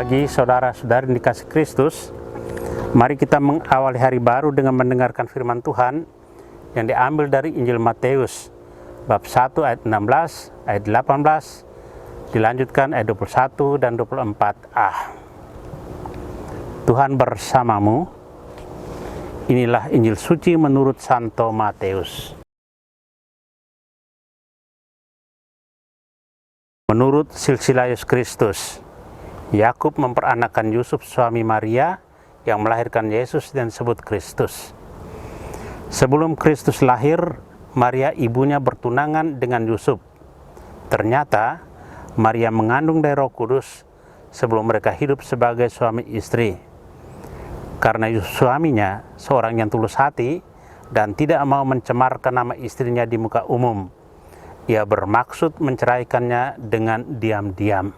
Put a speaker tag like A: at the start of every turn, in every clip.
A: pagi saudara-saudari yang dikasih Kristus. Mari kita mengawali hari baru dengan mendengarkan firman Tuhan yang diambil dari Injil Matius bab 1 ayat 16, ayat 18, dilanjutkan ayat 21 dan 24a. Tuhan bersamamu. Inilah Injil suci menurut Santo Matius. Menurut silsilah Yesus Kristus, Yakub memperanakan Yusuf suami Maria yang melahirkan Yesus dan disebut Kristus. Sebelum Kristus lahir, Maria ibunya bertunangan dengan Yusuf. Ternyata Maria mengandung dari Roh Kudus sebelum mereka hidup sebagai suami istri. Karena Yusuf suaminya seorang yang tulus hati dan tidak mau mencemarkan nama istrinya di muka umum, ia bermaksud menceraikannya dengan diam-diam.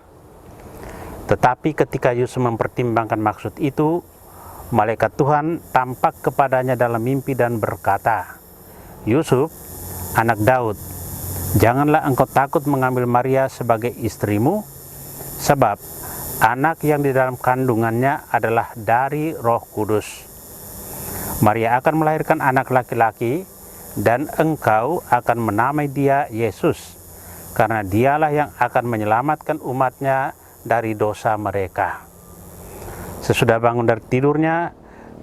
A: Tetapi ketika Yusuf mempertimbangkan maksud itu, malaikat Tuhan tampak kepadanya dalam mimpi dan berkata, "Yusuf, anak Daud, janganlah engkau takut mengambil Maria sebagai istrimu, sebab anak yang di dalam kandungannya adalah dari Roh Kudus. Maria akan melahirkan anak laki-laki, dan engkau akan menamai dia Yesus, karena dialah yang akan menyelamatkan umatnya dari dosa mereka." Sesudah bangun dari tidurnya,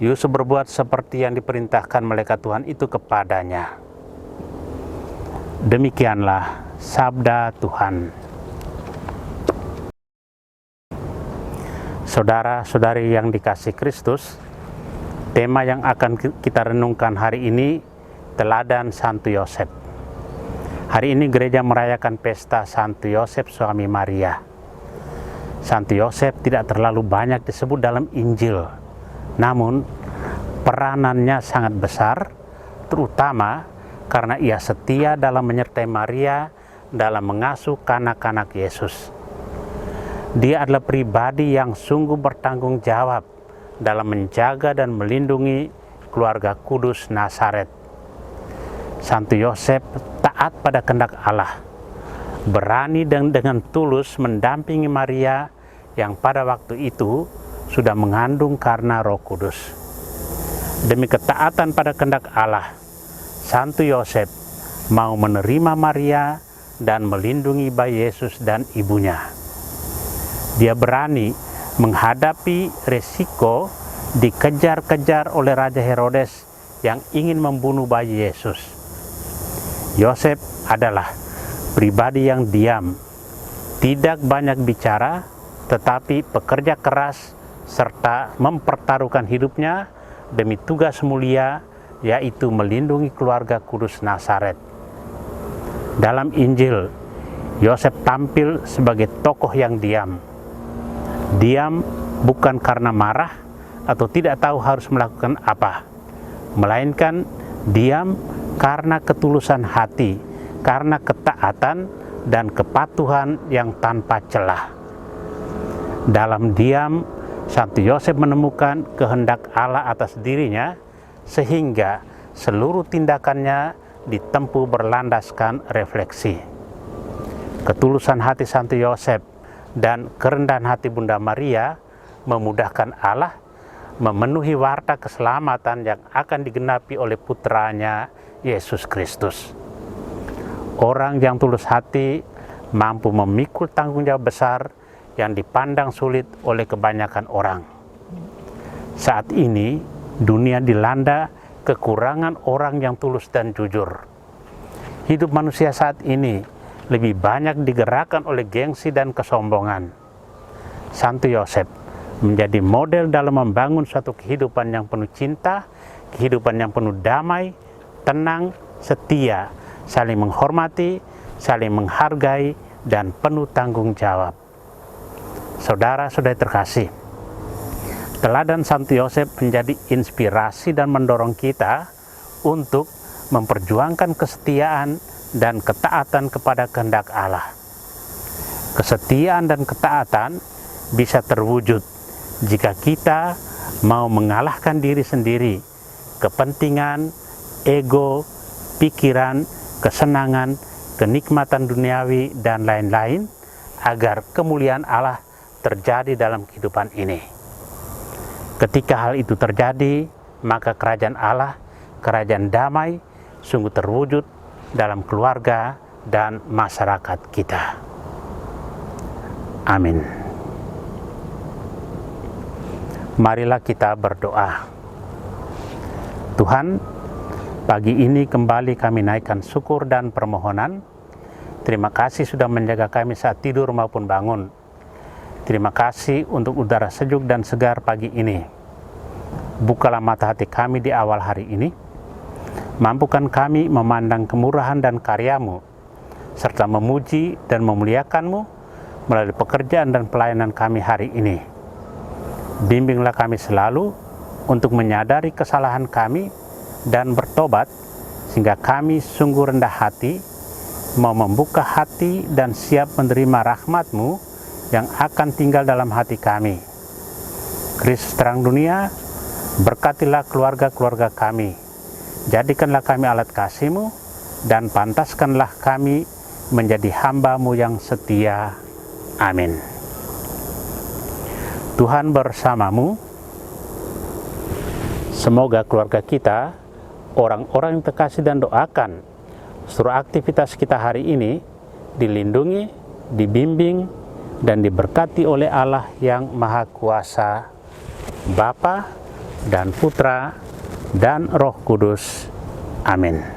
A: Yusuf berbuat seperti yang diperintahkan malaikat Tuhan itu kepadanya. Demikianlah sabda Tuhan. Saudara-saudari yang dikasih Kristus, tema yang akan kita renungkan hari ini, teladan Santo Yosef. Hari ini gereja merayakan pesta Santo Yosef suami Maria. Santo Yosef tidak terlalu banyak disebut dalam Injil, namun peranannya sangat besar, terutama karena ia setia dalam menyertai Maria dalam mengasuh kanak-kanak Yesus. Dia adalah pribadi yang sungguh bertanggung jawab dalam menjaga dan melindungi keluarga kudus Nazaret. Santo Yosef taat pada kehendak Allah, berani dan dengan tulus mendampingi Maria yang pada waktu itu sudah mengandung karena Roh Kudus. Demi ketaatan pada kehendak Allah, Santo Yosef mau menerima Maria dan melindungi bayi Yesus dan ibunya. Dia berani menghadapi resiko dikejar-kejar oleh Raja Herodes yang ingin membunuh bayi Yesus. Yosef adalah pribadi yang diam, tidak banyak bicara, tetapi pekerja keras serta mempertaruhkan hidupnya demi tugas mulia, yaitu melindungi keluarga kudus Nazaret. Dalam Injil, Yosef tampil sebagai tokoh yang diam. Diam bukan karena marah atau tidak tahu harus melakukan apa, melainkan diam karena ketulusan hati, karena ketaatan dan kepatuhan yang tanpa celah. Dalam diam, Santo Yosef menemukan kehendak Allah atas dirinya, sehingga seluruh tindakannya ditempuh berlandaskan refleksi. Ketulusan hati Santo Yosef dan kerendahan hati Bunda Maria memudahkan Allah memenuhi warta keselamatan yang akan digenapi oleh putranya Yesus Kristus. Orang yang tulus hati mampu memikul tanggung jawab besar yang dipandang sulit oleh kebanyakan orang. Saat ini, dunia dilanda kekurangan orang yang tulus dan jujur. Hidup manusia saat ini lebih banyak digerakkan oleh gengsi dan kesombongan. Santo Yosef menjadi model dalam membangun suatu kehidupan yang penuh cinta, kehidupan yang penuh damai, tenang, setia, saling menghormati, saling menghargai, dan penuh tanggung jawab. Saudara-saudari terkasih, teladan Santo Yosef menjadi inspirasi dan mendorong kita untuk memperjuangkan kesetiaan dan ketaatan kepada kehendak Allah. Kesetiaan dan ketaatan bisa terwujud jika kita mau mengalahkan diri sendiri, kepentingan, ego, pikiran, kesenangan, kenikmatan duniawi, dan lain-lain, agar kemuliaan Allah terjadi dalam kehidupan ini. Ketika hal itu terjadi, maka kerajaan Allah, kerajaan damai, sungguh terwujud dalam keluarga dan masyarakat kita. Amin. Marilah kita berdoa. Tuhan, pagi ini kembali kami naikkan syukur dan permohonan. Terima kasih sudah menjaga kami saat tidur maupun bangun. Terima kasih untuk udara sejuk dan segar pagi ini. Bukalah mata hati kami di awal hari ini. Mampukan kami memandang kemurahan dan karya-Mu, serta memuji dan memuliakan-Mu melalui pekerjaan dan pelayanan kami hari ini. Bimbinglah kami selalu untuk menyadari kesalahan kami dan bertobat, sehingga kami sungguh rendah hati, mau membuka hati dan siap menerima rahmat-Mu yang akan tinggal dalam hati kami. Kristus terang dunia, berkatilah keluarga-keluarga kami. Jadikanlah kami alat kasih-Mu, dan pantaskanlah kami menjadi hamba-Mu yang setia. Amin. Tuhan bersamamu. Semoga keluarga kita, orang-orang yang terkasih dan doakan, seluruh aktivitas kita hari ini dilindungi, dibimbing, dan diberkati oleh Allah yang Maha Kuasa, Bapa dan Putra dan Roh Kudus. Amin.